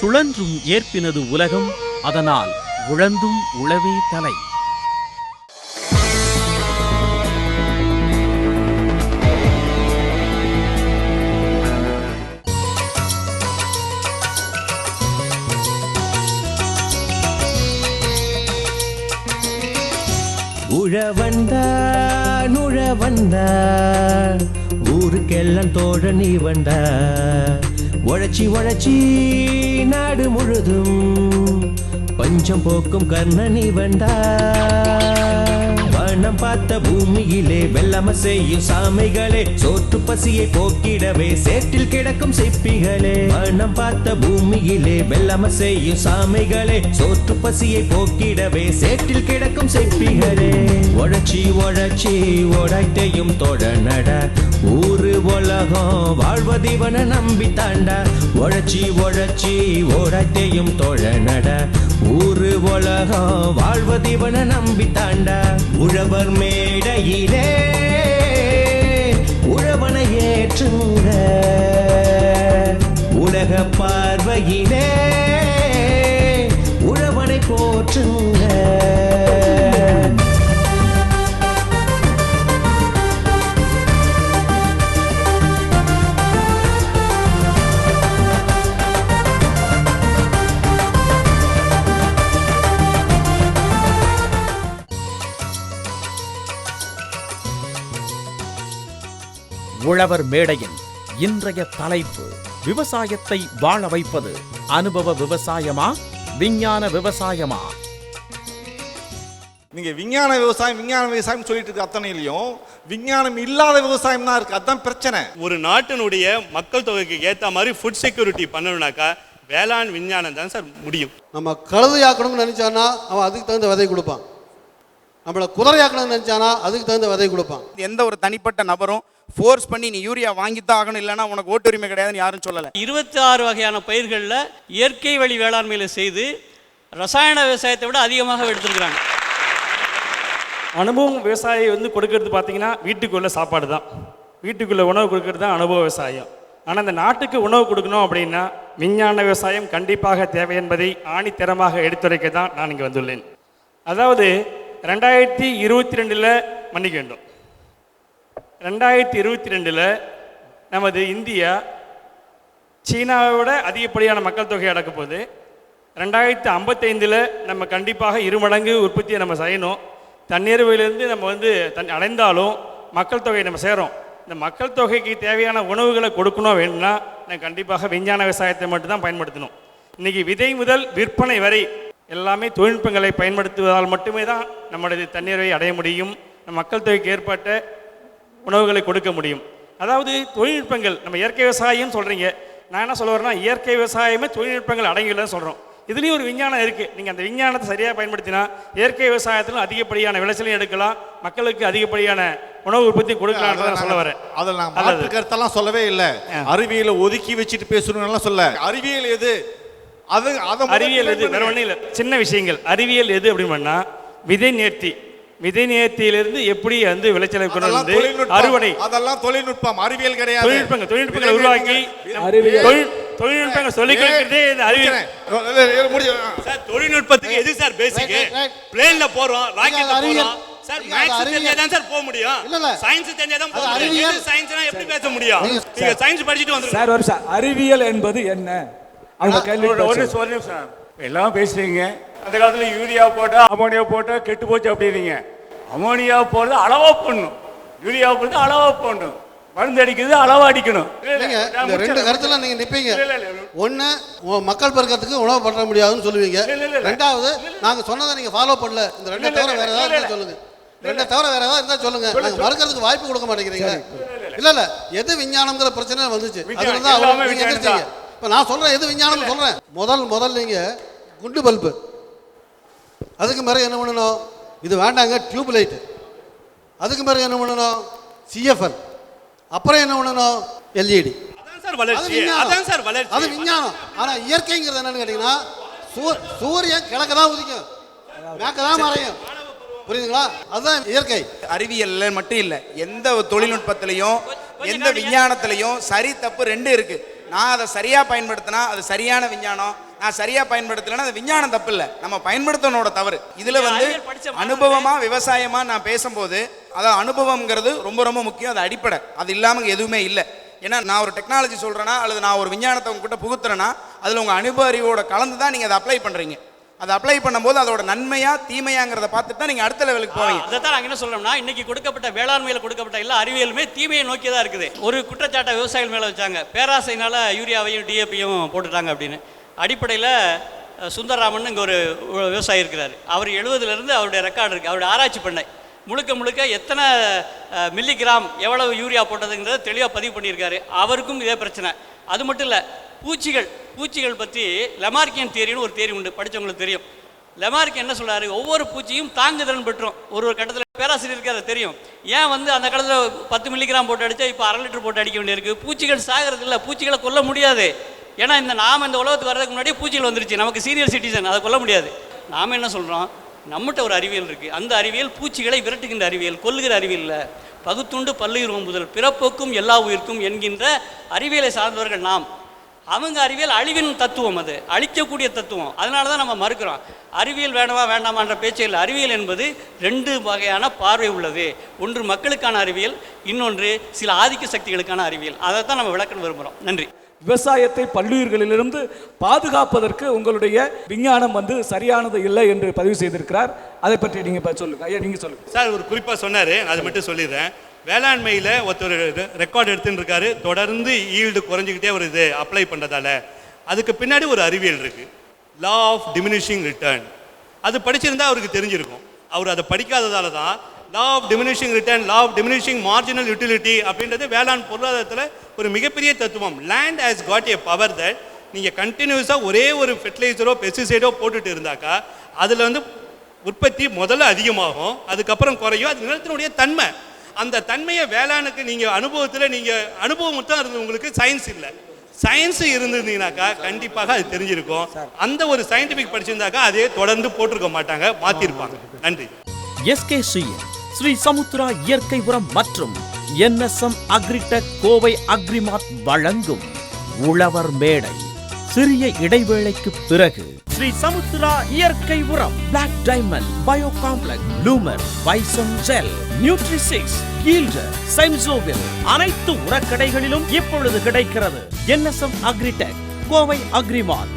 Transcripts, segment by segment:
சுழன்றும் ஏற்பினது உலகம், அதனால் உழந்தும் உழவே தலை. உழவண்டா நுழவண்டா, ஊருக்கெல்லாம் தோழ நீ வண்டா. உழைச்சி உழைச்சி நாடு முழுதும் பஞ்சம் போக்கும் கர்ணனி வண்டா. வனம் பார்த்த பூமியிலே வெள்ளம செய்யும் சாமைகளே, சோற்று பசியை போக்கிடவே சேற்றில் கிடக்கும் சிப்பிகளே. வனம் பார்த்த பூமியிலே வெள்ளம செய்யும் சாமைகளே, சோற்று பசியை போக்கிடவே சேற்றில் கிடக்கும் சிப்பிகளே. உழைச்சி உழைச்சி ஓடாய்த்தையும் தொடநட, ஊரு உலகம் வாழ்வதிவன நம்பி தாண்டா. உழைச்சி உழைச்சி ஓடாய்த்தையும் தொடநட, ஊரு உலகம் வாழ்வதிவன நம்பி தாண்டா. உழவர் மேடையிலே உழவனை ஏற்றுங்க, உலக பார்வையிலே உழவனை போற்றுங்க. உழவர் மேடையின் இன்றைய தலைப்பு, விவசாயத்தை வாழ வைப்பது அனுபவ விவசாயமா, விஞ்ஞான விவசாயமா? நீங்க விஞ்ஞான விவசாயம் சொல்லிட்டு இருக்க அத்தனையிலையும் விஞ்ஞானம் இல்லாத விவசாயம் தான் இருக்கு. அதுதான் பிரச்சனை. ஒரு நாட்டினுடைய மக்கள் தொகைக்கு ஏற்ற மாதிரி ஃபுட் செக்யூரிட்டி பண்ணணும்னாக்கா வேளாண் விஞ்ஞானம் தான் சார் முடியும். நம்ம கழுதையாக்கணும்னு நினைச்சானா அவன் அதுக்கு தகுந்த விதை கொடுப்பான். நம்மளை குதிரையாக்கணும்னு நினைச்சானா அதுக்கு தகுந்த விதை கொடுப்பான். எந்த ஒரு தனிப்பட்ட நபரும் ஃபோர்ஸ் பண்ணி நீ யூரியா வாங்கித்தான் ஆகணும், இல்லைன்னா உனக்கு ஓட்டுரிமை கிடையாதுன்னு யாரும் சொல்லலை. 26 வகையான பயிர்களில் இயற்கை வழி வேளாண்மையில் செய்து ரசாயன விவசாயத்தை விட அதிகமாக எடுத்துருக்குறாங்க. அனுபவம் விவசாயி கொடுக்கறது பார்த்தீங்கன்னா வீட்டுக்குள்ளே சாப்பாடு தான், வீட்டுக்குள்ளே உணவு கொடுக்கறது தான் அனுபவ விவசாயம். ஆனால் இந்த நாட்டுக்கு உணவு கொடுக்கணும் அப்படின்னா விஞ்ஞான விவசாயம் கண்டிப்பாக தேவை என்பதை ஆணித்தரமாக எடுத்துரைக்க தான் நான் இங்கே வந்துள்ளேன். அதாவது 2022 மன்னிக்க வேண்டும், 2022 நமது இந்தியா சீனாவை விட அதிகப்படியான மக்கள் தொகை அடக்க போகுது. 2055 நம்ம கண்டிப்பாக 2 மடங்கு உற்பத்தியை நம்ம செய்யணும். தண்ணீர்விலிருந்து நம்ம அடைந்தாலும் மக்கள் தொகை நம்ம சேரும். இந்த மக்கள் தொகைக்கு தேவையான உணவுகளை கொடுக்கணும் வேணும்னா நான் கண்டிப்பாக விஞ்ஞான விவசாயத்தை மட்டும்தான் பயன்படுத்தணும். இன்றைக்கி விதை முதல் விற்பனை வரை எல்லாமே தொழில்நுட்பங்களை பயன்படுத்துவதால் மட்டுமே தான் நம்முடைய தண்ணீரை அடைய முடியும், நம் மக்கள் தொகைக்கு ஏற்பட்ட உணவுகளை கொடுக்க முடியும். அதாவது தொழில்நுட்பங்கள், நம்ம இயற்கை விவசாயம் சொல்கிறீங்க, நான் என்ன சொல்ல வரேன்னா இயற்கை விவசாயமே தொழில்நுட்பங்கள் அடங்கியுள்ளன்னு சொல்கிறோம். இதுலேயும் ஒரு விஞ்ஞானம் இருக்குது. நீங்கள் அந்த விஞ்ஞானத்தை சரியாக பயன்படுத்தினா இயற்கை விவசாயத்திலும் அதிகப்படியான விளைச்சலையும் எடுக்கலாம், மக்களுக்கு அதிகப்படியான உணவு உற்பத்தி கொடுக்கலாம் சொல்ல வரேன். அதில் நான் மாற்று கருத்தெல்லாம் சொல்லவே இல்லை. அறிவியலை ஒதுக்கி வச்சுட்டு பேசணும்லாம் சொல்ல. அறிவியல் எது? அறிவியல் எது? வேற ஒன்றும் இல்லை, சின்ன விஷயங்கள். அறிவியல் எது அப்படின்னு பண்ணால் விதை நேர்த்தியிலிருந்து எப்படி விளைச்சலை கொண்டு வந்து அறுவடை, அதெல்லாம் தொழில்நுட்பம், அறிவியல் கிடையாது. தொழில்நுட்பங்களை உருவாக்கி தொழில்நுட்பங்கள் சொல்லிக் கொடுக்கிறதே இந்த அறிவியல். தொழில்நுட்பத்துக்கு எது சார் பேசிக்? பிளேன்ல போறோம், ராக்கெட்ல போறோம் சார், மேத்ஸ் தெரிஞ்சாதான் சார் போக முடியும், சயின்ஸ் தெரிஞ்சாதான் போக முடியும். சயின்ஸ்னா எப்படி பேச முடியும்? நீங்க சயின்ஸ் படிச்சிட்டு வந்து சார் ஒரு அறிவியல் என்பது என்ன? அவங்க கேள்வி சார் எல்லாம் பேசுறீங்க. அந்த காலத்துல யூரியா போட்டா அமோனியா போட்டா கெட்டு போச்சு அப்படிறீங்க. அமோனியா போடுறது அளவா போடணும், யூரியா போடுறது அளவா போடணும், மருந்து அடிக்கிறது அளவா அடிக்கணும். இந்த 2 கருத்துல நீங்க நிப்பீங்க. ஒண்ணு மக்கள் பெருக்கத்துக்கு உணவு பண்ண முடியாதுன்னு சொல்லுவீங்க. 2வது நாங்க சொன்னதை நீங்க ஃபாலோ பண்ணல. இந்த 2 தவிர வேற ஏதாவது இருந்தா சொல்லுங்க. 2 தவிர வேற ஏதாவது இருந்தா சொல்லுங்க. நாங்க மறுக்கிறதுக்கு வாய்ப்பு கொடுக்க மாட்டேங்கிறீங்க. இல்ல எது விஞ்ஞானம்ங்கிற பிரச்சனை வந்துச்சு, அதுதான் அவங்க நீங்க எதிர்த்தீங்க. இப்ப நான் சொல்றேன் எது விஞ்ஞானம் சொல்றேன். முதல் நீங்க குண்டு பல்பு, அதுக்கு மேலே என்ன பண்ணணும்? இது வேண்டாங்க டியூப் லைட்டு. அதுக்கு மேலே என்ன பண்ணணும்? சிஎஃப்எல். அப்புறம் என்ன பண்ணணும்? எல்இடி. அது விஞ்ஞானம். ஆனா இயற்கைங்கிறது என்னன்னு கேட்டீங்கன்னா சூரியன் கிழக்க தான் உதிக்கும், மேற்க தான் மறையும். புரியுதுங்களா? அதுதான் இயற்கை. அறிவியல்ல மட்டும் இல்லை, எந்த தொழில்நுட்பத்திலையும் எந்த விஞ்ஞானத்திலையும் சரி தப்பு 2 இருக்கு. நான் அதை சரியா பயன்படுத்தினா அது சரியான விஞ்ஞானம், நான் சரியா பயன்படுத்தலைன்னா அது விஞ்ஞானம் தப்பு இல்லை, நம்ம பயன்படுத்தனோட தவறு. இதுல வந்து அனுபவமா விவசாயமா நான் பேசும்போது அதாவது அனுபவம்ங்கிறது ரொம்ப ரொம்ப முக்கியம், அது அடிப்படை. அது இல்லாம எதுவுமே இல்லை. ஏன்னா நான் ஒரு டெக்னாலஜி சொல்றேன்னா அல்லது நான் ஒரு விஞ்ஞானத்தை உங்ககிட்ட புகுத்துறேன்னா அதுல உங்க அனுபவ அறிவோட கலந்து தான் நீங்க அதை அப்ளை பண்றீங்க. அதை அப்ளை பண்ணும்போது அதோட நன்மையா தீமையாங்கிறத பார்த்துட்டு தான் நீங்க அடுத்த லெவலுக்கு போவீங்க. அதை தான் நாங்கள் என்ன சொல்றோம்னா, இன்னைக்கு கொடுக்கப்பட்ட வேளாண்மையில் கொடுக்கப்பட்ட எல்லா அறிவியலுமே தீமையை நோக்கி தான் இருக்குது. ஒரு குற்றச்சாட்டை விவசாயிகள் மேலே வச்சாங்க, பேராசைனால யூரியாவையும் டிஏபியும் போட்டுட்டாங்க அப்படின்னு. அடிப்படையில் சுந்தரராமன் இங்கே ஒரு விவசாயி இருக்கிறார். அவர் 70லேருந்து அவருடைய ரெக்கார்டு இருக்குது. அவருடைய ஆராய்ச்சி பண்ணை முழுக்க எத்தனை மில்லிகிராம் எவ்வளவு யூரியா போட்டதுங்கிறத தெளிவாக பதிவு பண்ணியிருக்காரு. அவருக்கும் இதே பிரச்சனை. அது மட்டும் இல்லை, பூச்சிகள் பற்றி லெமார்க்கியன் தியரின்னு ஒரு தியரி உண்டு, படித்தவங்களுக்கு தெரியும். லெமார்க் என்ன சொல்கிறாரு, ஒவ்வொரு பூச்சியும் தாங்குதிறன் பெற்றோம். ஒரு கட்டத்தில் பேராசிரியருக்கு அது தெரியும். ஏன் வந்து அந்த காலத்தில் 10 மில்லிகிராம் போட்டு அடித்தா இப்போ 1/2 லிட்டர் போட்டு அடிக்க வேண்டியிருக்கு. பூச்சிகள் சாகிறது இல்லை, பூச்சிகளை கொல்ல முடியாது. ஏன்னா நாம் இந்த உலகத்துக்கு வர்றதுக்கு முன்னாடி பூச்சிகள் வந்துருச்சு, நமக்கு சீனியர் சிட்டிசன், அதை கொல்ல முடியாது. நாம் என்ன சொல்கிறோம், நம்மகிட்ட ஒரு அறிவியல் இருக்குது. அந்த அறிவியல் பூச்சிகளை விரட்டுகின்ற அறிவியல், கொல்லுகிற அறிவியல் இல்லை. பகுத்துண்டு பல்லுயிர் ஓம்புதல், பிறப்போக்கும் எல்லா உயிர்க்கும் என்கின்ற அறிவியலை சார்ந்தவர்கள் நாம். அவங்க அறிவியல் அழிவின் தத்துவம், அது அழிக்கக்கூடிய தத்துவம். அதனால தான் நம்ம மறுக்கிறோம். அறிவியல் வேண்டாமான்ற பேச்சே இல்லை. அறிவியல் என்பது 2 வகையான பார்வை உள்ளது. ஒன்று மக்களுக்கான அறிவியல், இன்னொன்று சில ஆதிக்க சக்திகளுக்கான அறிவியல். அதை தான் நம்ம விளக்க விரும்புகிறோம். நன்றி. விவசாயத்தை பல்லுயிர்களிலிருந்து பாதுகாப்பதற்கு உங்களுடைய விஞ்ஞானம் வந்து சரியானது இல்லை என்று பதிவு செய்திருக்கிறார். அதை பற்றி நீங்கள் சொல்லுங்க. ஐயா, நீங்கள் சொல்லுங்கள் சார். ஒரு குறிப்பாக சொன்னார், அதை மட்டும் சொல்லிடுறேன். வேளாண்மையில் ஒருத்தர் ரெக்கார்டு எடுத்துன்னு இருக்காரு, தொடர்ந்து ஈல்டு குறைஞ்சிக்கிட்டே ஒரு இது அப்ளை பண்ணுறதால அதுக்கு பின்னாடி ஒரு அறிவியல் இருக்குது, லா ஆஃப் டிமினிஷிங் ரிட்டர்ன். அது படிச்சிருந்தா அவருக்கு தெரிஞ்சிருக்கும். அவர் அதை படிக்காததால தான் law of diminishing return, law of diminishing marginal utility அப்படின்றது வேளாண் பொருளாதாரத்தில் ஒரு மிகப்பெரிய தத்துவம். Land has got a power that நீங்கள் கண்டினியூஸாக ஒரே ஒரு ஃபெர்டிலைசரோ பெஸ்டிசைடோ போட்டுட்டு இருந்தாக்கா அதில் வந்து உற்பத்தி முதல்ல அதிகமாகும், அதுக்கப்புறம் குறையும். அது நிலத்தினுடைய தன்மை. அந்த தன்மையை வேளாணுக்கு நீங்கள் அனுபவத்தில் நீங்கள் அனுபவம் மட்டும் இருந்தது, உங்களுக்கு சயின்ஸ் இல்லை. சயின்ஸ் இருந்திருந்தீங்கன்னாக்கா கண்டிப்பாக அது தெரிஞ்சிருக்கும். அந்த ஒரு சயின்டிஃபிக் படிச்சிருந்தாக்கா அதே தொடர்ந்து போட்டிருக்க மாட்டாங்க, மாற்றிருப்பாங்க. நன்றி. SKC ஸ்ரீ சமுத்ரா இயற்கை உரம் மற்றும் NSM அக்ரிடெக் கோவை அக்ரிமார்ட் வழங்கும் உழவர் மேடை. சிறிய இடைவேளைக்கு பிறகு ஸ்ரீ சமுத்ரா இயற்கை உரம், Black Diamond, Bio Complex, Bloomer, Bison Gel, Nutrisix, Yielder, சைம்சோவில் அனைத்து உரக்கடைகளிலும் இப்பொழுது கிடைக்கிறது. NSM Agritech Kovai Agrimart.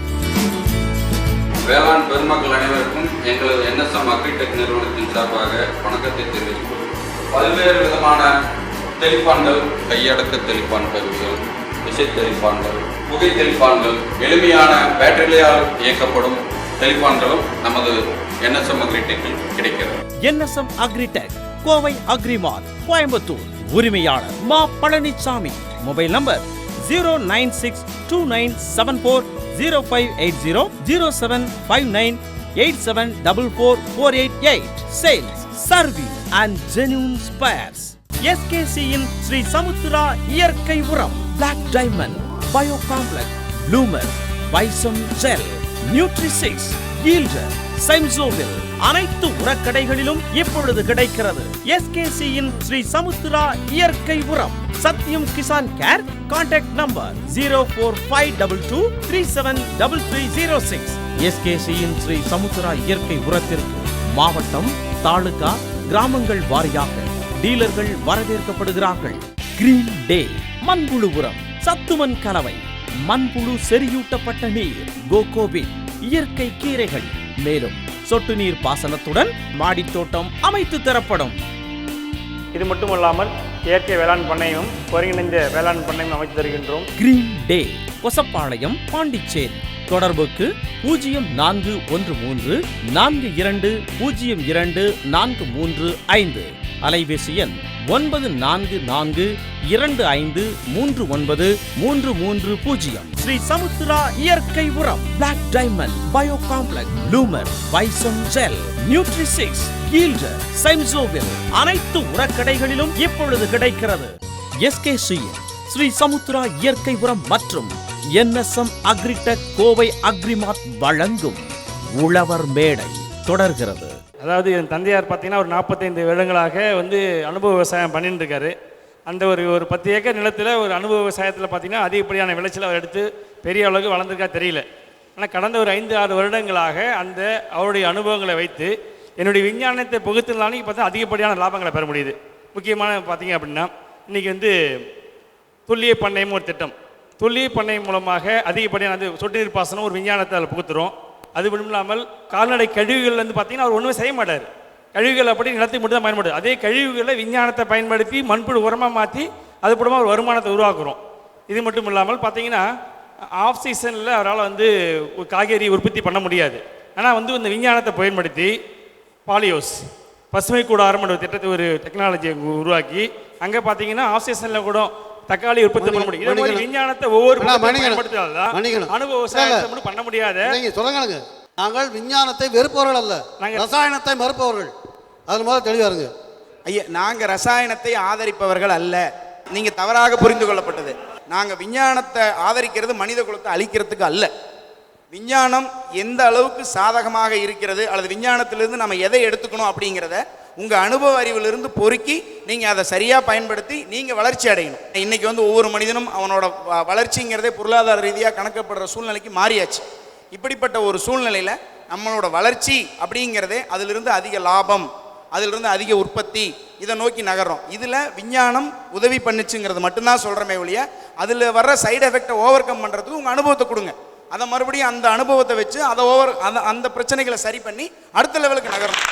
வேளாண் பெருமக்கள் அனைவருக்கும் எங்களது NSM அக்ரிடெக் நிறுவனத்தின் சார்பாக வணக்கத்தை தெரிவித்துள்ளோம். பல்வேறு விதமான தெளிப்பான்கள், கையடக்க தெளிப்பான் கருவிகள், விசை தெளிப்பான்கள், புகை தெளிப்பான்கள், எளிமையான பேட்டரியால் இயக்கப்படும் தெளிப்பான்களும் நமது NSM அக்ரிடெக்கில் கிடைக்கிறது. NSM Agritech Kovai Agrimart, Coimbatore. உரிமையாளர் மா Palanisamy. Mobile number 09629740580 0759874448. Sales, service and genuine spares. SKC இன் ஸ்ரீ சமுத்ரா இயற்கை உரம், Black Diamond, Bio Complex, Bloomer, Bison Gel, Nutrisix, Yielder, சைம்சோவில் அனைத்து உரக்கடைகளிலும் இப்பொழுது கிடைக்கிறது. SKC இன் ஸ்ரீ சமுத்ரா இயற்கை உரம். Sathyam Kisan Care. Contact number 04522373306. SKC இன் ஸ்ரீ சமுத்ரா இயற்கை உரத்திற்கு மாவட்டம், தாலுகா, கிராமங்கள் வாரியாக டீலர்கள் வரவேற்கப்படுகிறார்கள். கிரீன் டே மண்புழு உரம், சத்துமண் கலவை, மண்புழு செறியூட்டப்பட்ட நீர், கோகோபிட், இயற்கை கீரைகள், மேலும் சொட்டு நீர் பாசனத்துடன் மாடித்தோட்டம் அமைத்து தரப்படும். இது மட்டுமல்லாமல் இயற்கை வேளாண் பண்ணையும் ஒருங்கிணைந்த வேளாண் பண்ணையும் அமைத்து தருகின்றோம். Green Day, Kosapalayam, Pondicherry. தொடர்புக்கு 0414202435. அலைபேசி எண் 9442539330. ஸ்ரீ சமுத்ரா இயற்கை உரம், Black Diamond, Bio Complex, Bloomer, Bison Gel, Nutrisix, Yielder, சைம்சோவில் அனைத்து உரக்கடைகளிலும் இப்பொழுது கிடைக்கிறது. SKC ஸ்ரீ சமுத்ரா இயற்கை உரம் மற்றும் NSM அக்ரிடெக் கோவை அக்ரிமார்ட் வழங்கும் உழவர் மேடை தொடர்கிறது. அதாவது என் தந்தையார் பார்த்தீங்கன்னா ஒரு 45 வருடங்களாக வந்து அனுபவ விவசாயம் பண்ணிட்டு இருக்காரு. அந்த ஒரு 10 ஏக்கர் நிலத்தில் ஒரு அனுபவ விவசாயத்தில் பார்த்தீங்கன்னா அதிகப்படியான விளைச்சல் அவர் எடுத்து பெரிய அளவுக்கு வளர்ந்துருக்கா தெரியல. ஆனால் கடந்த ஒரு 5-6 வருடங்களாக அந்த அவருடைய அனுபவங்களை வைத்து என்னுடைய விஞ்ஞானத்தை புகுத்தினாலும் இப்போ தான் அதிகப்படியான லாபங்களை பெற முடியுது. முக்கியமான பார்த்தீங்க அப்படின்னா இன்றைக்கி வந்து துல்லிய பண்ணையம் ஒரு திட்டம். துல்லிய பண்ணையம் மூலமாக அதிகப்படியான அது சொட்டு நீர் பாசனம் ஒரு விஞ்ஞானத்தை அதில் புகுத்துறோம். அது மட்டும் இல்லாமல் கால்நடை கழிவுகள்லேருந்து பார்த்தீங்கன்னா அவர் ஒன்றுமே செய்ய மாட்டார். கழிவுகள் அப்படி நிலத்தை மட்டும் தான் பயன்படுது. அதே கழிவுகளை விஞ்ஞானத்தை பயன்படுத்தி மண்புழு உரமாக மாற்றி அது மூலமாக ஒரு வருமானத்தை உருவாக்குறோம். இது மட்டும் இல்லாமல் பார்த்தீங்கன்னா ஆஃப் சீசனில் அவரால் வந்து ஒரு காய்கறி உற்பத்தி பண்ண முடியாது. ஆனால் வந்து இந்த விஞ்ஞானத்தை பயன்படுத்தி பாலியோஸ் பசுமை கூடாரம் என்ற திட்டத்தை ஒரு டெக்னாலஜியை உருவாக்கி அங்கே பார்த்தீங்கன்னா ஆஃப் சீசனில் கூட தக்காளி உற்பத்தி பண்ண முடியும். இதே மாதிரி விஞ்ஞானத்தை ஒவ்வொரு பயன்படுத்தினால்தான் அனுபவ விவசாயத்தை மட்டும் பண்ண முடியாத. சொல்லுங்க, நாங்கள் விஞ்ஞானத்தை வெறுப்பவர்கள் அல்ல, ரசாயனத்தை மறுப்பவர்கள். அதில் முதல்ல தெளிவாக இருங்க. ஐயா, நாங்கள் ரசாயனத்தை ஆதரிப்பவர்கள் அல்ல, நீங்கள் தவறாக புரிந்து கொள்ளப்பட்டது. நாங்கள் விஞ்ஞானத்தை ஆதரிக்கிறது மனித குலத்தை அழிக்கிறதுக்கு அல்ல. விஞ்ஞானம் எந்த அளவுக்கு சாதகமாக இருக்கிறது அல்லது விஞ்ஞானத்திலிருந்து நம்ம எதை எடுத்துக்கணும் அப்படிங்கிறத உங்கள் அனுபவ அறிவிலிருந்து பொறுக்கி நீங்கள் அதை சரியாக பயன்படுத்தி நீங்கள் வளர்ச்சி அடையணும். இன்றைக்கி வந்து ஒவ்வொரு மனிதனும் அவனோட வளர்ச்சிங்கிறதே பொருளாதார ரீதியாக கணக்கப்படுற சூழ்நிலைக்கு மாறியாச்சு. இப்படிப்பட்ட ஒரு சூழ்நிலையில் நம்மளோட வளர்ச்சி அப்படிங்கிறதே அதிலிருந்து அதிக லாபம், அதிலிருந்து அதிக உற்பத்தி, இதை நோக்கி நகர்றோம். இதில் விஞ்ஞானம் உதவி பண்ணுச்சுங்கிறது மட்டும்தான் சொல்கிறமே ஒழிய அதில் வர்ற சைடு எஃபெக்டை ஓவர் கம் பண்ணுறதுக்கு உங்கள் அனுபவத்தை கொடுங்க. அதை மறுபடியும் அந்த அனுபவத்தை வச்சு அதை அந்த பிரச்சனைகளை சரி பண்ணி அடுத்த லெவலுக்கு நகரணும்.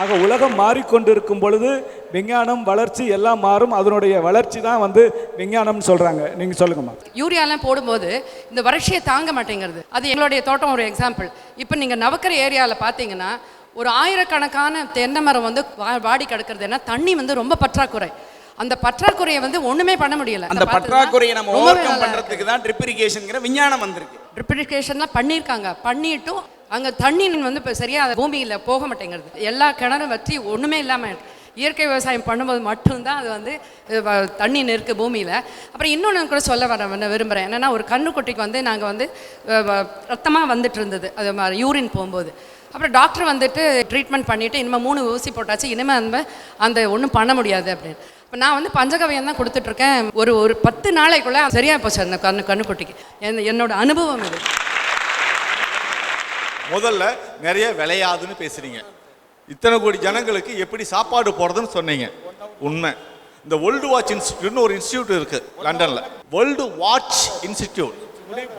ஆக உலகம் மாறிக்கொண்டிருக்கும் பொழுது விஞ்ஞானம் வளர்ச்சி எல்லாம் மாறும். அதனுடைய வளர்ச்சி தான் வந்து விஞ்ஞானம்னு சொல்கிறாங்க. நீங்கள் சொல்லுங்கம்மா. யூரியாலாம் போடும்போது இந்த வறட்சியை தாங்க மாட்டேங்கிறது. அது எங்களுடைய தோட்டம் ஒரு எக்ஸாம்பிள். இப்போ நீங்கள் நவக்கரை ஏரியாவில் பார்த்தீங்கன்னா ஒரு ஆயிரக்கணக்கான தென்னை மரம் வந்து வாடி கிடக்கிறது. ஏன்னா தண்ணி வந்து ரொம்ப பற்றாக்குறை. அந்த பற்றாக்குறையை வந்து ஒண்ணுமே பண்ண முடியல. அந்த பற்றாக்குறையை நம்ம ஓவர் கம் பண்றதுக்கு தான் ட்ரிப் இரிகேஷன்ங்கிற விஞ்ஞானம் வந்திருக்கு. ட்ரிப் இரிகேஷன்லாம் பண்ணியிருக்காங்க. பண்ணிட்டும் அங்கே தண்ணி வந்து இப்போ சரியாக பூமியில் போக மாட்டேங்கிறது. எல்லா கிணறும் வற்றி ஒன்றுமே இல்லாமல் இயற்கை விவசாயம் பண்ணும்போது மட்டும்தான் அது வந்து தண்ணி நிற்கு பூமியில். அப்புறம் இன்னொன்று கூட சொல்ல விரும்புகிறேன். என்னென்னா ஒரு கன்றுக்குட்டிக்கு வந்து நாங்கள் வந்து ரத்தமாக வந்துட்டு இருந்தது அது யூரின் போகும்போது. அப்புறம் டாக்டர் வந்துட்டு ட்ரீட்மெண்ட் பண்ணிவிட்டு இனிமேல் 3 ஊசி போட்டாச்சு, இனிமேல் அந்த ஒன்றும் பண்ண முடியாது அப்படின்னு. இப்போ நான் வந்து பஞ்சகவியம் தான் கொடுத்துட்ருக்கேன். ஒரு 10 நாளைக்குள்ளே சரியாக போச்சு அந்த கன்றுக்குட்டிக்கு. என்னோட அனுபவம் இது. முதல்ல நிறைய விளையாதுன்னு பேசுறீங்க. இத்தனை கோடி ஜனங்களுக்கு எப்படி சாப்பாடு போடுறதுன்னு சொன்னீங்க. உண்மை. இந்த வேர்ல்டு வாட்ச் இன்ஸ்டிடியூட்னு ஒரு இன்ஸ்டிடியூட் இருக்கு லண்டன்ல. World watch institute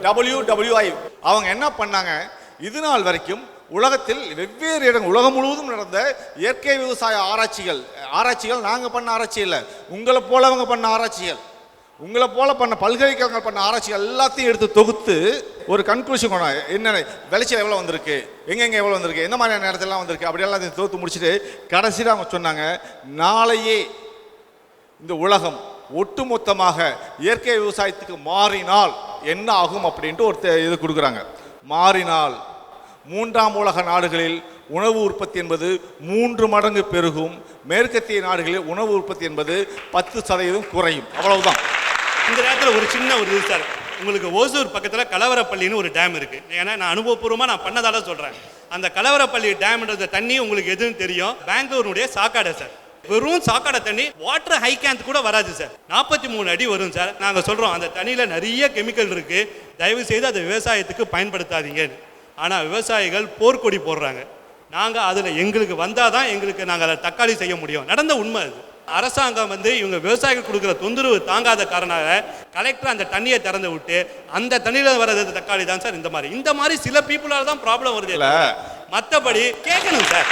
WWI. அவங்க என்ன பண்ணாங்க, இது நாள் வரைக்கும் உலகத்தில் வெவ்வேறு இடங்கள் உலகம் முழுவதும் நடந்த இயற்கை விவசாய ஆராய்ச்சிகள் நாங்கள் பண்ண ஆராய்ச்சி இல்லை, உங்களை போலவங்க பண்ண ஆராய்ச்சிகள், உங்களை போல பண்ண பல்கலைக்கழகங்கள் பண்ண ஆராய்ச்சிகள் எல்லாத்தையும் எடுத்து தொகுத்து ஒரு கன்க்ளூஷன் கொண்டாங்க. என்னென்ன விளைச்சல் எவ்வளோ வந்திருக்கு, எங்கெங்கே எவ்வளோ வந்திருக்கு, எந்த மாதிரியான இடத்துலலாம் வந்திருக்கு, அப்படி எல்லாத்தையும் தொகுத்து முடிச்சுட்டு கடைசியில் அவங்க சொன்னாங்க, நாளையே இந்த உலகம் ஒட்டுமொத்தமாக இயற்கை விவசாயத்துக்கு மாறினால் என்ன ஆகும் அப்படின்ட்டு ஒரு இது கொடுக்குறாங்க. மாறினால் 3ஆம் உலக நாடுகளில் உணவு உற்பத்தி என்பது 3 மடங்கு பெருகும், மேற்கத்திய நாடுகளில் உணவு உற்பத்தி என்பது 10% குறையும். அவ்வளவுதான். இந்த நேரத்தில் ஒரு சின்ன ஒரு இது சார், உங்களுக்கு ஓசூர் பக்கத்தில் கலவரப்பள்ளின்னு ஒரு டேம் இருக்குது. ஏன்னா நான் அனுபவபூர்வமாக நான் பண்ணதால சொல்கிறேன். அந்த கலவரப்பள்ளி டேம்ன்றது தண்ணி உங்களுக்கு எதுவும் தெரியும், பெங்களூருடைய சாக்காடை சார். வெறும் சாக்காடை தண்ணி வாட்டர் ஹை கேந்த் கூட வராது சார். 43 அடி வரும் சார். நாங்கள் சொல்கிறோம் அந்த தண்ணியில் நிறைய கெமிக்கல் இருக்குது, தயவு செய்து அதை விவசாயத்துக்கு பயன்படுத்தாதீங்க. ஆனால் விவசாயிகள் போர்க்கொடி போடுறாங்க. நாங்கள் அதில் எங்களுக்கு வந்தால் தான் நாங்கள் அதை தக்காளி செய்ய முடியும். நடந்த உண்மை அது. அரசாங்கம் வந்து இவங்க விவசாயிகள் கொடுக்குற தொந்தரவு தாங்காத காரணமாக கலெக்டர் அந்த தண்ணியை திறந்து விட்டு அந்த தண்ணியில் வர்றது தக்காளி தான் சார். இந்த மாதிரி சில பீப்புளால் தான் ப்ராப்ளம் வருது. மற்றபடி கேட்கணும் சார்.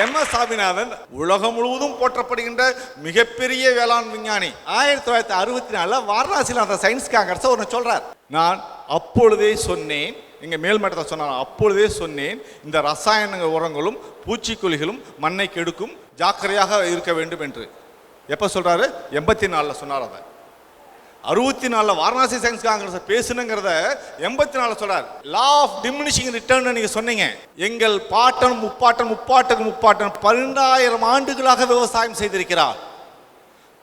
MS சாமிநாதன் உலகம் முழுவதும் போற்றப்படுகின்ற மிகப்பெரிய வேளாண் விஞ்ஞானி. 1964 வாரணாசியில் அந்த சயின்ஸ் காங்கிரஸ் ஒன்று சொல்றார். நான் அப்பொழுதே சொன்னேன், எங்க மேல்மட்டத்தை சொன்னாங்க, அப்பொழுதே சொன்னேன், இந்த ரசாயன உரங்களும் பூச்சிக்கொல்லிகளும் மண்ணை கெடுக்கும், ஜாக்கிரதையாக இருக்க வேண்டும் என்று. எப்போ சொல்றாரு? 84 சொன்னார். அதை 64 வாரணாசி சயின்ஸ் காங்கிரஸ் பேசுனுங்கிறத 84 சொல்றாரு. லா ஆஃப் டிமினிஷிங் ரிட்டர்ன் நீங்க சொன்னீங்க. எங்கள் பாட்டன் முப்பாட்டன் 12,000 ஆண்டுகளாக விவசாயம் செய்திருக்கிறார்.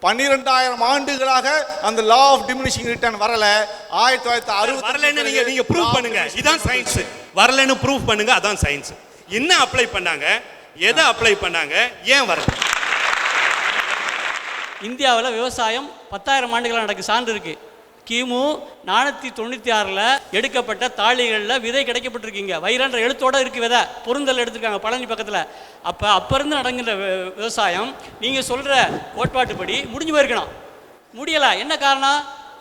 12,000 ஆண்டுகளாக அந்த லா ஆஃப் டிமினிஷிங் ரிட்டர்ன் வரல. 1960 வரலன்னு நீங்க ப்ரூவ் பண்ணுங்க. இதான் சயின்ஸ். வரலன்னு ப்ரூவ் பண்ணுங்க. அதான் சயின்ஸ். என்ன அப்ளை பண்ணாங்க, எதை அப்ளை பண்ணாங்க, ஏன் வரல? இந்தியாவில் விவசாயம் 10,000 ஆண்டுகளாக நடக்கு சான்று இருக்குது. கிமு 496 எடுக்கப்பட்ட தாளிகளில் விதை கிடைக்கப்பட்டிருக்கீங்க. வைரன்ற எழுத்தோடு இருக்குது விதை, பொருந்தல் எடுத்திருக்காங்க பழனி பக்கத்தில். அப்போ இருந்து நடங்கிற விவசாயம் நீங்கள் சொல்கிற கோட்பாட்டுப்படி முடிஞ்சு போயிருக்கணும், முடியலை. என்ன காரணம்?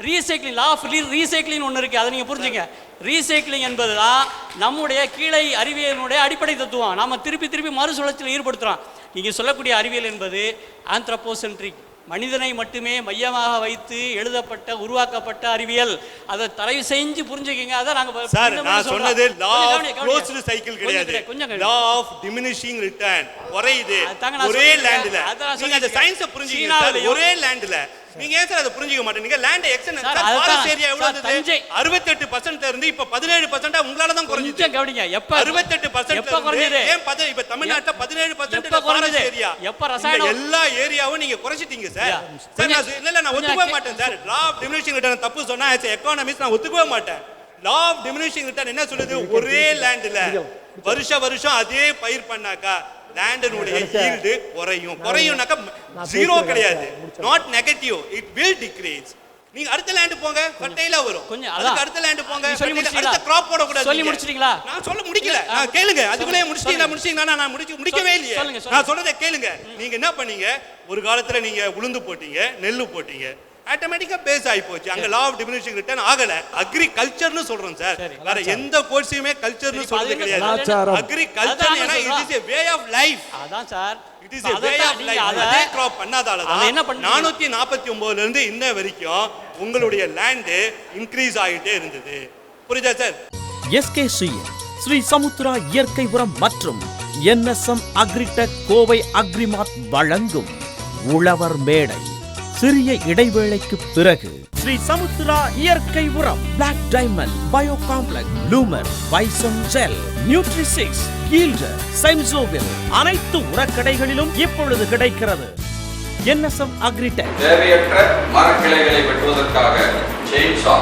ரீசைக்ளிங், லா ஆஃப் ரீசைக்ளிங் ஒன்று இருக்குது, அதை நீங்கள் புரிஞ்சுங்க. ரீசைக்ளிங் என்பது தான் நம்முடைய கீழே அறிவியலினுடைய அடிப்படை தத்துவம். நாம் திருப்பி மறுசுழற்சியில் ஈடுபடுத்துகிறோம். நீங்கள் சொல்லக்கூடிய அறிவியல் என்பது ஆந்த்ரோபோசென்ட்ரிக், மனிதனை மட்டுமே மையமாக வைத்து எழுதப்பட்ட உருவாக்கப்பட்ட அறிவியல். அதை தயவு செஞ்சு புரிஞ்சுக்கங்க. அதான் நாங்கள் சார் நான் சொன்னது லா ஆஃப் க்ளோஸ்டு சைக்கிள் கிடையாது, லா ஆஃப் டிமினிஷிங் ரிட்டர்ன். குறையுது ஒரே லேண்ட்ல. நீங்க அந்த சயின்ஸை புரிஞ்சுக்கங்க சார். ஒரே லேண்ட்ல நீங்க ஏன் சார் அதை புரிஞ்சுக்க மாட்டீங்க? லேண்ட் எக்ஸ்டென்ஷன் ஃபாரஸ்ட் ஏரியா எவ்வளவு இருந்தது? 68% இருந்து இப்ப 17% உங்களால தான் குறைஞ்சிச்சு. கவனிங்க, எப்ப 68% எப்ப குறைஞ்சது? ஏன் இப்ப தமிழ்நாட்டுல 17% ஃபாரஸ்ட் ஏரியா, எப்ப ரசாயன எல்லா ஏரியாவும் நீங்க குறைச்சிட்டீங்க சார். சார் நான் ஒத்துக்கவே மாட்டேன் sir. Law of diminishing return தப்பு சொன்னா as எக்கானமிஸ்ட் நான் ஒத்துக்கவே மாட்டேன். லா ஆஃப் டிமினிஷிங் ரிட்டர்ன் என்ன சொல்லுது? ஒரே லேண்ட்ல வருஷம் அதே பயிர் பண்ணாக்கா லேண்டனுடைய ஈல்டு குறையும்னாக்கா ஜீரோ கிடையாது, not negative, it will decrease. நீங்க அடுத்த லேண்ட் போங்க, ஃபர்டைலா வரும். அதுக்கு அடுத்த லேண்ட் போங்க, அடுத்த கிராப் போட கூடாது. சொல்லி முடிச்சிட்டீங்களா? நான் சொல்ல முடிக்கல. கேளுங்க, அதுக்குள்ளே முடிச்சிட்டீங்களா? நான் முடிக்கவே இல்லையே. நான் சொல்றதை கேளுங்க. நீங்க என்ன பண்ணீங்க? ஒரு காலத்துல நீங்க உளுந்து போட்டீங்க, நெல்லு போட்டீங்க, ஆட்டோமேட்டிக்கா பேஸ் ஆகி போச்சு. அங்க லா ஆஃப் டிமினிஷிங் ரிட்டர்ன் ஆகல. அக்ரிகல்ச்சர்னு சொல்றோம் சார், வேற எந்த கோர்ஸையுமே கல்ச்சர்னு சொல்றது கிடையாது. அக்ரிகல்ச்சர் ஏனா it is a way of life. அதான் sir, it is a way of life. அதே கிராப் பண்ணாதால தான் 449 ல இருந்து இன்ன வரைக்கும் உங்களுடைய லேண்ட் இன்கிரீஸ் ஆகிட்டே இருந்தது. புரியுதா சார்? SKCN ஸ்ரீ சமுத்திரா இயற்கை உரம் மற்றும் NSM அக்ரிடெக் கோவை அக்ரிமார்ட் வழங்கும் உழவர் மேடை. சிறிய இடைவேளைக்கு பிறகு ஸ்ரீ சமுத்திரா இயற்கை உரம், Black Diamond, Bio Complex, Bloomer, Bison Gel, Nutrisix, Yielder, சைம்சோவில் அனைத்து உரக்கடைகளிலும் இப்பொழுது கிடைக்கிறது. NSM அக்ரிடெக் தேவையற்ற மரக்கிளைகளை வெட்டுவதற்காக செயின்சா,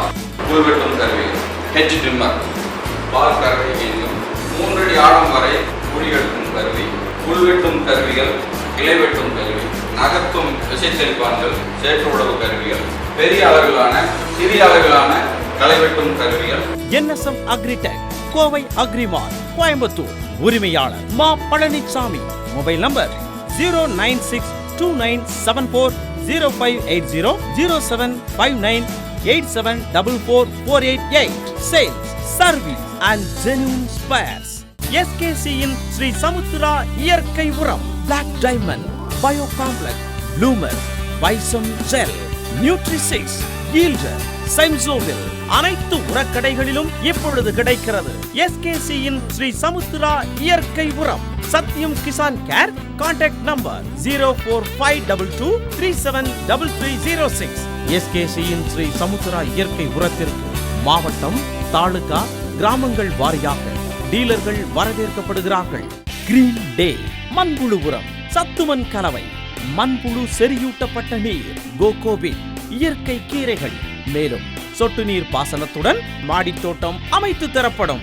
புல் வெட்டும் கருவி, ஹெட்ஜ் ட்ரிம்மர், பால் கறவை இயந்திரம், 3 அடி ஆழம் வரை குழி எடுக்கும் கருவி, புல் வெட்டும் கருவிகள், கிளை வெட்டும் கருவி, நகர்த்தும் விசைத்தெளிப்பான்கள், சேற்று உழவு கருவிகள், பெரிய அளவிலான சிறிய அளவிலான களை வெட்டும் கருவிகள். NSM Agritech Kovai Agrimart Coimbatore. உரிமையாளர் மா Palanisamy. Mobile number 09629740580 0759874448. Sales, service and genuine spares. SKCN Shri Samudra இயற்கை உரம், Black Diamond, Bio Complex, Bloomer, Bison Gel, Nutrisix, Yielder, சைம்சோவில் அனைத்து உரக்கடைகளிலும் இப்பொழுது கிடைக்கிறது. SKCN ஸ்ரீ சமுத்திரா இயற்கை உரம். Sathyam Kisan Care. Contact number 0452237336. SKCN Shri Samudra இயற்கை உரத்திற்கு மாவட்டம், தாலுகா, கிராமங்கள் வாரியாக டீலர்கள் வரவேற்கப்படுகிறார்கள். கிரீன் டே மண்புழு உரம், சத்துமன் கலவை, மண்புழு செறியூட்டப்பட்ட நீர், கோகோபிட், இயற்கை கீரைகள், மேலும் சொட்டு நீர் பாசனத்துடன் மாடித்தோட்டம் அமைத்து தரப்படும்.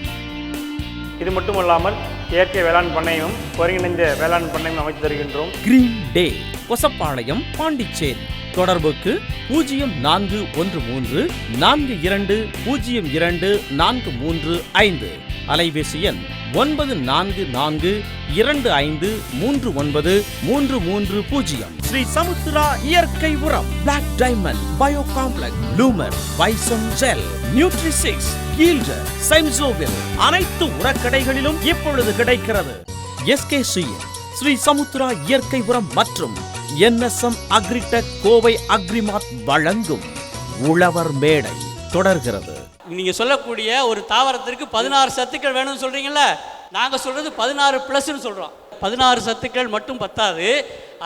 இது மட்டுமல்லாமல் இயற்கை வேளாண் பண்ணையும் ஒருங்கிணைந்த வேளாண் பண்ணையும் அமைத்து தருகின்றோம். Green Day, Kosapalayam, Pondicherry. தொடர்புக்கு 0413420235. அலைபேசி எண் 944253393330. ஸ்ரீ சமுத்திரா இயற்கை உரம், Black Diamond, Bio Complex, Bloomer, Bison Gel, Nutrisix, Yielder, சைம்சோவில் அனைத்து உரக்கடைகளிலும் இப்பொழுது கிடைக்கிறது. SKCN ஸ்ரீ சமுத்திரா இயற்கை உரம் மற்றும் NSM அக்ரிடெக் கோவை அக்ரிமார்ட் வழங்கும் உழவர் மேடை தொடர்கிறது. நீங்கள் சொல்லக்கூடிய ஒரு தாவரத்திற்கு 16 சத்துக்கள் வேணும்னு சொல்கிறீங்களா? நாங்கள் சொல்கிறது 16+ சொல்கிறோம். 16 சத்துக்கள் மட்டும் பத்தாது,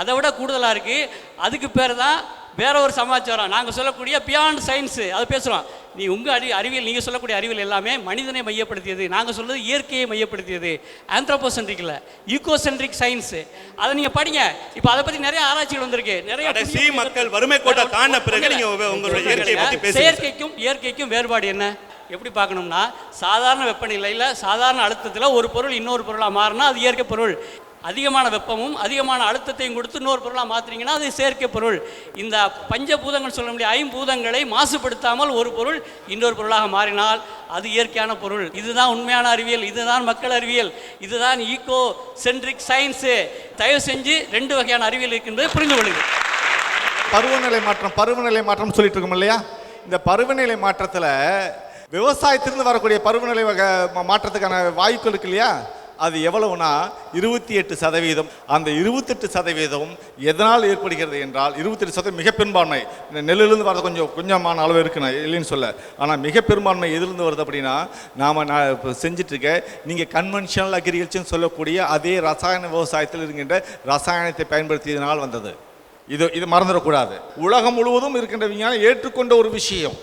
அதை விட கூடுதலாக இருக்குது. அதுக்கு பேர் தான் வேற ஒரு சமாச்சாரம். நாங்கள் சொல்லக்கூடிய பியாண்ட் சயின்ஸு அதை பேசுகிறோம். நீ உங்கள் அறிவியல், நீங்கள் சொல்லக்கூடிய அறிவியல் எல்லாமே மனிதனை மையப்படுத்தியது. நாங்கள் சொல்கிறது இயற்கையை மையப்படுத்தியது. ஆந்த்ரோபோசென்ட்ரிக் இல்லை, ஈகோசென்ட்ரிக் சயின்ஸு. அதை நீங்கள் படிங்க. இப்போ அதை பற்றி நிறைய ஆராய்ச்சிகள் வந்திருக்கு. நிறைய மக்கள் வறுமை கோட்டை தாண்டின பிறகு நீங்கள் உங்களுடைய இயற்கையை பற்றி பேசுங்க. செயற்கைக்கும் இயற்கைக்கும் வேறுபாடு என்ன? எப்படி பார்க்கணும்னா, சாதாரண வெப்பநிலையில் சாதாரண அழுத்தத்தில் ஒரு பொருள் இன்னொரு பொருளாக மாறினா அது இயற்கை பொருள். அதிகமான வெப்பமும் அதிகமான அழுத்தத்தையும் கொடுத்து இன்னொரு பொருளாக மாற்றுறீங்கன்னா அது செயற்கை பொருள். இந்த பஞ்சபூதங்கள் சொல்ல முடிய ஐம்பூதங்களை மாசுபடுத்தாமல் ஒரு பொருள் இன்னொரு பொருளாக மாறினால் அது இயற்கையான பொருள். இதுதான் உண்மையான அறிவியல், இதுதான் மக்கள் அறிவியல், இதுதான் ஈகோ சென்ட்ரிக் சயின்ஸு. தயவு செஞ்சு 2 வகையான அறிவியல் இருக்கின்றது, புரிந்து கொள்ளுங்கள். பருவநிலை மாற்றம் சொல்லிட்டு இருக்கோம் இல்லையா? இந்த பருவநிலை மாற்றத்தில் விவசாயத்திலிருந்து வரக்கூடிய பருவநிலை மாற்றத்துக்கான வாய்ப்புகள் இருக்கு இல்லையா? அது எவ்வளவுனா 28%. அந்த 28% எதனால் ஏற்படுகிறது என்றால் 28% மிக பெரும்பான்மை இந்த நெல்லிலிருந்து வரது கொஞ்சமான அளவு இருக்குண்ணா, இல்லைன்னு சொல்ல. ஆனால் மிக பெரும்பான்மை எதிலிருந்து வருது அப்படின்னா நாம் இப்போ செஞ்சிட்ருக்க நீங்கள் கன்வென்ஷனல் அக்ரிகல்ச்சர்னு சொல்லக்கூடிய அதே ரசாயன விவசாயத்தில் இருக்கின்ற ரசாயனத்தை பயன்படுத்தியதனால் வந்தது. இது மறந்துடக்கூடாது. உலகம் முழுவதும் இருக்கின்ற விஞ்ஞானம் ஏற்றுக்கொண்ட ஒரு விஷயம்.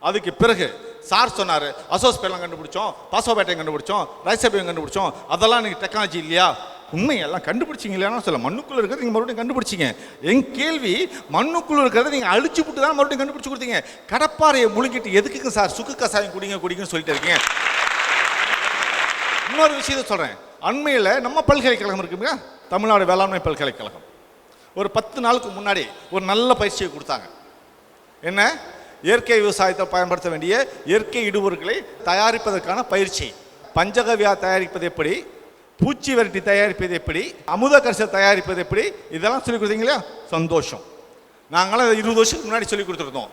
அதுக்கு பிறகு சார் சொன்னார், அசோஸ்பேலாம் கண்டுபிடிச்சோம், பாசோபேட்டையும் கண்டுபிடிச்சோம், ரைசோபியம் கண்டுபிடிச்சோம், அதெல்லாம் நீங்கள் டெக்னாலஜி இல்லையா? உண்மையெல்லாம் கண்டுபிடிச்சிங்க இல்லையானா சொல்ல, மண்ணுக்குள்ளே இருக்கிறது நீங்கள் மறுபடியும் கண்டுபிடிச்சிங்க. என் கேள்வி, மண்ணுக்குள்ளே இருக்கிறத நீங்கள் அழிச்சு விட்டு தான் மறுபடியும் கண்டுபிடிச்சி கொடுத்தீங்க. கடப்பாறையை முழுங்கிட்டு எதுக்குங்க சார் சுக்கு கசாயம் குடிங்கன்னு சொல்லிட்டு இருக்கீங்க? இன்னொரு விஷயத்தை சொல்கிறேன். அண்மையில் நம்ம பல்கலைக்கழகம் இருக்குங்க, தமிழ்நாடு வேளாண்மை பல்கலைக்கழகம், ஒரு 10 நாளுக்கு முன்னாடி ஒரு நல்ல பயிற்சியை கொடுத்தாங்க. என்ன? இயற்கை விவசாயத்தை பயன்படுத்த வேண்டிய இயற்கை இடுபொருட்களை தயாரிப்பதற்கான பயிற்சி. பஞ்சகவ்யா தயாரிப்பது எப்படி, பூச்சி விரட்டி தயாரிப்பது எப்படி, அமுத கரிசல் தயாரிப்பது எப்படி, இதெல்லாம் சொல்லிக் கொடுத்தீங்களா? சந்தோஷம். நாங்களாம் 20 வருஷத்துக்கு முன்னாடி சொல்லிக் கொடுத்துருந்தோம்.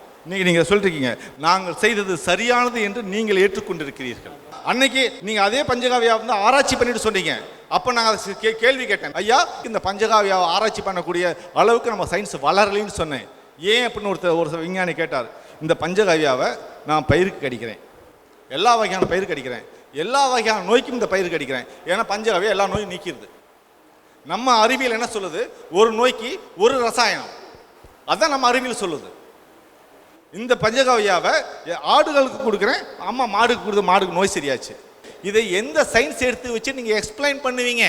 நீங்கள் சொல்லிருக்கீங்க நாங்கள் செய்தது சரியானது என்று நீங்கள் ஏற்றுக்கொண்டிருக்கிறீர்கள். அன்னைக்கு நீங்கள் அதே பஞ்சகாவியா வந்து ஆராய்ச்சி பண்ணிட்டு சொன்னீங்க. அப்போ நாங்கள் கேள்வி கேட்டேன், ஐயா இந்த பஞ்சகாவியாவை ஆராய்ச்சி பண்ணக்கூடிய அளவுக்கு நம்ம சயின்ஸ் வளரலைன்னு சொன்னேன். ஏன் அப்படின்னு ஒரு விஞ்ஞானி கேட்டார். இந்த பஞ்சகாவியாவை நான் பயிருக்கு கடிக்கிறேன், எல்லா வகையான பயிருக்கு அடிக்கிறேன், எல்லா வகையான நோய்க்கும் இந்த பயிருக்கு அடிக்கிறேன். ஏன்னா பஞ்சகாவியா எல்லா நோயும் நீக்கிடுது. நம்ம அறிவியல் என்ன சொல்லுது? ஒரு நோய்க்கு ஒரு ரசாயனம். அதான் நம்ம அறிவியல் சொல்லுது. இந்த பஞ்சகாவியாவை ஆடுகளுக்கு கொடுக்குறேன், அம்மா மாடுக்கு கொடுத்து மாடுக்கு நோய் சரியாச்சு. இதை எந்த சயின்ஸ் எடுத்து வச்சு நீங்கள் எக்ஸ்பிளைன் பண்ணுவீங்க?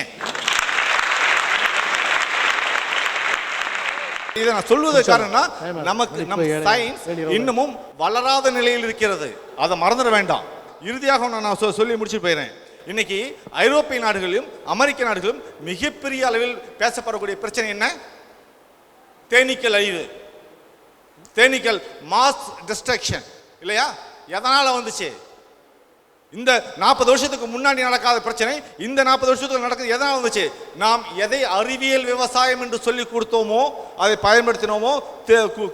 இதை நான் சொல்வதற்கு காரணம்னா நமக்கு நம்ம சயின்ஸ் இன்னமும் வளராத நிலையில் இருக்கிறது. அதை மறந்துட வேண்டாம். இறுதியாக நான் சொல்லி முடிச்சு போயிடுறேன். இன்னைக்கு ஐரோப்பிய நாடுகளிலும் அமெரிக்க நாடுகளிலும் மிகப்பெரிய அளவில் பேசப்படக்கூடிய பிரச்சனை என்ன? தேனீக்கள் அழிவு, தேனீக்கள் மாஸ் டிஸ்ட்ரக்ஷன் இல்லையா? எதனால வந்துச்சு? இந்த 40 வருஷத்துக்கு முன்னாடி நடக்காத பிரச்சனை இந்த 40 வருஷத்துக்கு நடக்குது. எதனால் வந்துச்சு? நாம் எதை அறிவியல் விவசாயம் என்று சொல்லி கொடுத்தோமோ, அதை பயன்படுத்தினோமோ,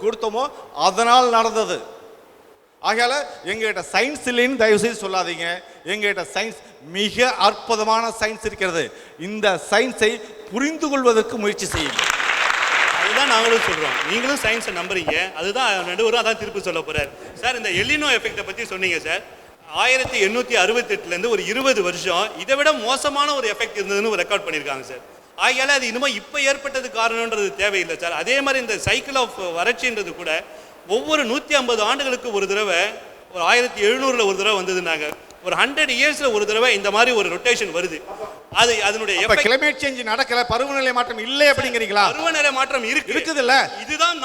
கொடுத்தோமோ, அதனால் நடந்தது. ஆகையால எங்ககிட்ட சயின்ஸ் இல்லைன்னு தயவு செய்து சொல்லாதீங்க. எங்ககிட்ட சயின்ஸ் மிக அற்புதமான சயின்ஸ் இருக்கிறது. இந்த சயின்ஸை புரிந்து கொள்வதற்கு முயற்சி செய்யுங்க. அதுதான் நாங்களும் சொல்கிறோம். நீங்களும் சயின்ஸை நம்புறீங்க. அதுதான் நடுவரும் அதான் திருப்பி சொல்ல போகிறார். சார் இந்த எல்லினோ எஃபெக்டை பற்றி சொன்னீங்க சார். 1868 ஒரு 20 வருஷம் இதை விட மோசமான ஒரு எஃபெக்ட் இருந்ததுன்னு ஒரு ரெக்கார்ட் பண்ணியிருக்காங்க சார். ஆகையால அது இன்னும் இப்போ ஏற்பட்டது காரணம்ன்றது தேவையில்லை சார். அதே மாதிரி இந்த சைக்கிள் ஆஃப் வறட்சின்றது கூட ஒவ்வொரு 150 ஆண்டுகளுக்கு ஒரு தடவை, ஒரு 1700 ஒரு தடவை வந்ததுனாங்க, ஒரு 100 இயர்ஸ்ல ஒரு தடவை இந்த மாதிரி ஒரு ரொட்டேஷன் வருது. அது அதனுடைய கிளைமேட் சேஞ்ச் நடக்கல, பருவநிலை மாற்றம் இல்லை அப்படிங்கிறீங்களா? பருவநிலை மாற்றம் இருக்குது இல்ல, இதுதான்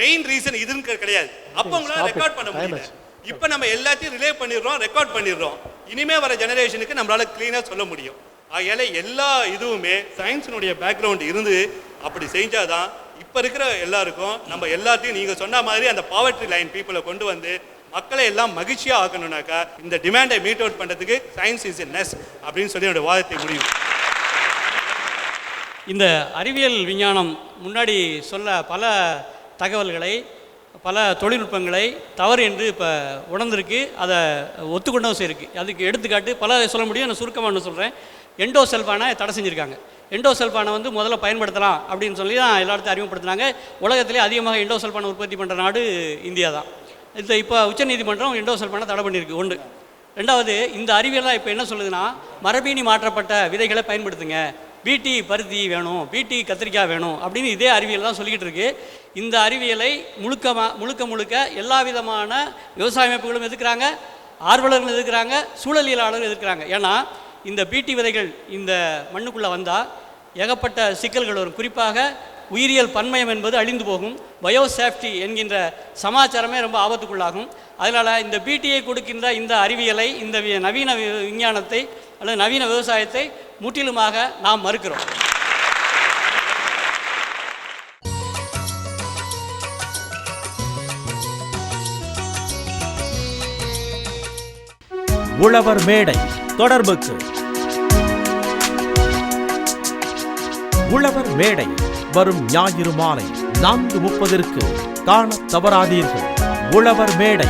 மெயின் ரீசன். இதுன்னு கிடையாது. அப்போ உங்களால ரெக்கார்ட் பண்ண முடியல. இப்போ நம்ம எல்லாத்தையும் ரிலே பண்ணிடுறோம், ரெக்கார்ட் பண்ணிடுறோம். இனிமே வர ஜெனரேஷனுக்கு நம்மளால கிளீனாக சொல்ல முடியும். ஆகையால எல்லா இதுவுமே சயின்ஸினுடைய பேக்ரவுண்ட் இருந்து அப்படி செஞ்சாதான் இப்போ இருக்கிற எல்லாருக்கும் நம்ம எல்லாத்தையும் நீங்கள் சொன்ன மாதிரி அந்த பாவர்ட்டி லைன் பீப்புளை கொண்டு வந்து மக்களை எல்லாம் மகிழ்ச்சியாக ஆக்கணும்னாக்கா இந்த டிமாண்டை மீட் அவுட் பண்ணுறதுக்கு சயின்ஸ் இஸ் எ நெஸ் அப்படின்னு சொல்லி என்னோட வாதத்தை முடியும். இந்த அறிவியல் விஞ்ஞானம் முன்னாடி சொல்ல பல தகவல்களை, பல தொழில்நுட்பங்களை தவறு என்று இப்போ உணர்ந்திருக்கு, அதை ஒத்துக்கொண்டவும் செய்யிருக்கு. அதுக்கு எடுத்துக்காட்டு பல சொல்ல முடியும். நான் சுருக்கமாக ஒன்று சொல்கிறேன். எண்டோசல்ஃபானை தடை செஞ்சுருக்காங்க. எண்டோசல்ஃபானை வந்து முதல்ல பயன்படுத்தலாம் அப்படின்னு சொல்லி தான் எல்லாத்தையும் அறிமுகப்படுத்தினாங்க. உலகத்திலே அதிகமாக எண்டோசல்ஃபானை உற்பத்தி பண்ணுற நாடு இந்தியா தான். இப்போ உச்சநீதிமன்றம் எண்டோசல்ஃபானை தடை பண்ணியிருக்கு. ஒன்று. ரெண்டாவது, இந்த அறிவியலாக இப்போ என்ன சொல்லுதுன்னா, மரபீனி மாற்றப்பட்ட விதைகளை பயன்படுத்துங்க, பிடி பருத்தி வேணும், பிடி கத்திரிக்காய் வேணும் அப்படின்னு இதே அறிவியல் தான் சொல்லிக்கிட்டு இருக்கு. இந்த அறிவியலை முழுக்க எல்லா விதமான விவசாய அமைப்புகளும் எதிர்க்கிறாங்க, ஆர்வலர்கள் எதிர்க்கிறாங்க, சூழலியலாளர்கள் எதிர்க்கிறாங்க. ஏன்னா இந்த பிடி விதைகள் இந்த மண்ணுக்குள்ளே வந்தால் ஏகப்பட்ட சிக்கல்கள் வரும். குறிப்பாக உயிரியல் பன்மயம் என்பது அழிந்து போகும், பயோசேஃப்டி என்கின்ற சமாச்சாரமே ரொம்ப ஆபத்துக்குள்ளாகும். அதனால் இந்த பிடிஐ கொடுக்கின்ற இந்த அறிவியலை, இந்த நவீன விஞ்ஞானத்தை அல்லது நவீன விவசாயத்தை முற்றிலுமாக நாம் மறுக்கிறோம். உழவர் மேடை தொடர்புக்கு உழவர் மேடை வரும் ஞாயிறு மாலை 4:30 காண தவறாதீர்கள். உழவர் மேடை